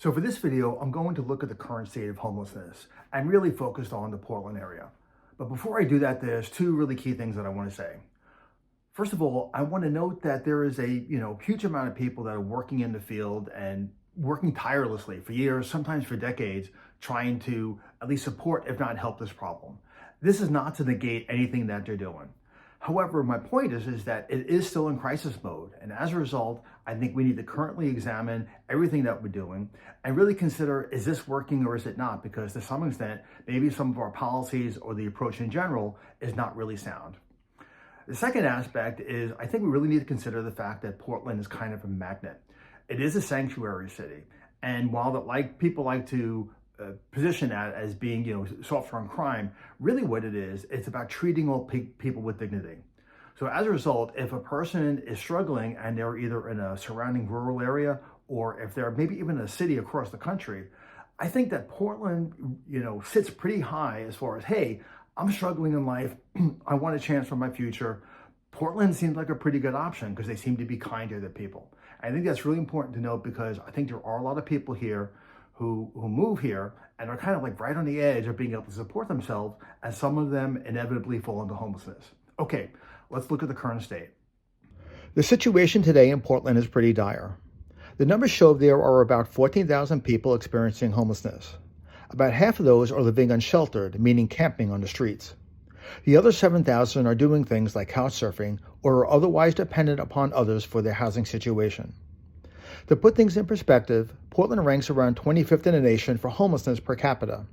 So for this video, I'm going to look at the current state of homelessness and really focused on the Portland area. But before I do that, there's two really key things that I want to say. First of all, I want to note that there is a huge amount of people that are working in the field and working tirelessly for years, sometimes for decades, trying to at least support, if not help, this problem. This is not to negate anything that they're doing. However, my point is that it is still in crisis mode. And as a result, I think we need to currently examine everything that we're doing and really consider, is this working or is it not? Because to some extent, maybe some of our policies or the approach in general is not really sound. The second aspect is I think we really need to consider the fact that Portland is kind of a magnet. It is a sanctuary city. And while people like to position that as being, softer on crime, really what it is, it's about treating all people with dignity. So as a result, if a person is struggling and they're either in a surrounding rural area or if they're maybe even in a city across the country, I think that Portland, sits pretty high as far as, hey, I'm struggling in life. I want a chance for my future. Portland seems like a pretty good option because they seem to be kinder to people. I think that's really important to note because I think there are a lot of people here who move here and are kind of like right on the edge of being able to support themselves, and some of them inevitably fall into homelessness. Okay, let's look at the current state. The situation today in Portland is pretty dire. The numbers show there are about 14,000 people experiencing homelessness. About half of those are living unsheltered, meaning camping on the streets. The other 7,000 are doing things like couch surfing or are otherwise dependent upon others for their housing situation. To put things in perspective, Portland ranks around 25th in the nation for homelessness per capita.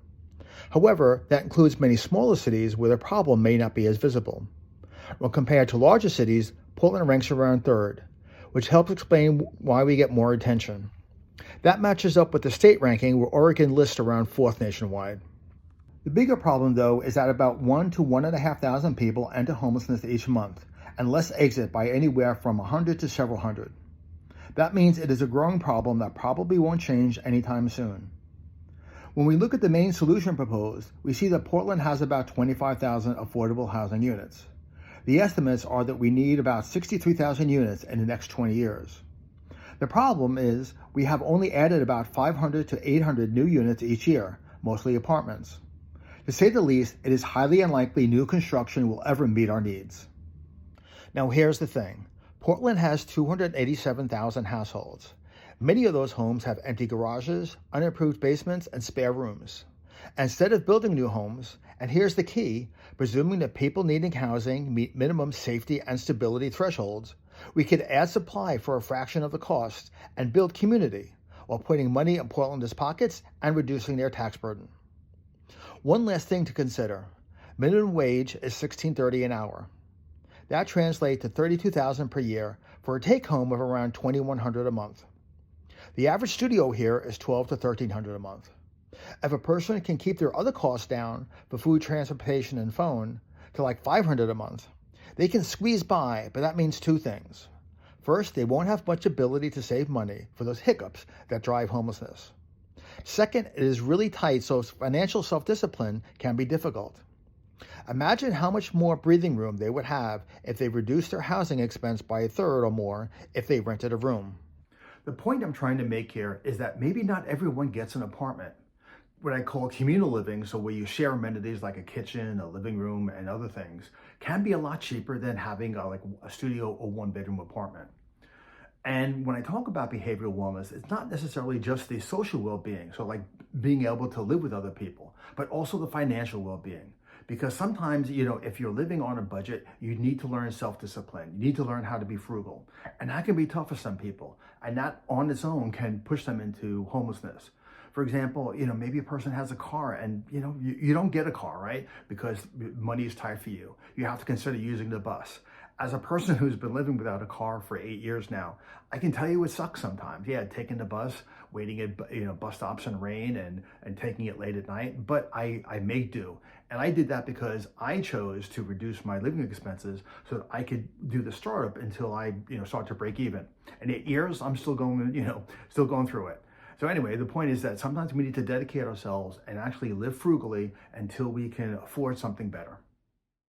However, that includes many smaller cities where the problem may not be as visible. When compared to larger cities, Portland ranks around 3rd, which helps explain why we get more attention. That matches up with the state ranking where Oregon lists around 4th nationwide. The bigger problem, though, is that about 1 to 1,500 people enter homelessness each month, and less exit by anywhere from 100 to several hundred. That means it is a growing problem that probably won't change anytime soon. When we look at the main solution proposed, we see that Portland has about 25,000 affordable housing units. The estimates are that we need about 63,000 units in the next 20 years. The problem is we have only added about 500 to 800 new units each year, mostly apartments. To say the least, it is highly unlikely new construction will ever meet our needs. Now here's the thing. Portland has 287,000 households. Many of those homes have empty garages, unimproved basements, and spare rooms. Instead of building new homes, and here's the key, presuming that people needing housing meet minimum safety and stability thresholds, we could add supply for a fraction of the cost and build community while putting money in Portlanders' pockets and reducing their tax burden. One last thing to consider. Minimum wage is $16.30 an hour. That translates to $32,000 per year for a take-home of around $2,100 a month. The average studio here is $1,200 to $1,300 a month. If a person can keep their other costs down for food, transportation, and phone to like $500 a month, they can squeeze by, but that means two things. First, they won't have much ability to save money for those hiccups that drive homelessness. Second, it is really tight, so financial self-discipline can be difficult. Imagine how much more breathing room they would have if they reduced their housing expense by 1/3 or more if they rented a room. The point I'm trying to make here is that maybe not everyone gets an apartment. What I call communal living, so where you share amenities like a kitchen, a living room, and other things, can be a lot cheaper than having a studio or one-bedroom apartment. And when I talk about behavioral wellness, it's not necessarily just the social well-being, so like being able to live with other people, but also the financial well-being. Because sometimes, if you're living on a budget, you need to learn self-discipline. You need to learn how to be frugal. And that can be tough for some people. And that on its own can push them into homelessness. For example, maybe a person has a car and, you don't get a car, right? Because money is tight for you. You have to consider using the bus. As a person who's been living without a car for 8 years now, I can tell you it sucks sometimes. Yeah, taking the bus, waiting at bus stops in rain and taking it late at night, but I make do. And I did that because I chose to reduce my living expenses so that I could do the startup until I start to break even. In 8 years, I'm still going through it. So anyway, the point is that sometimes we need to dedicate ourselves and actually live frugally until we can afford something better.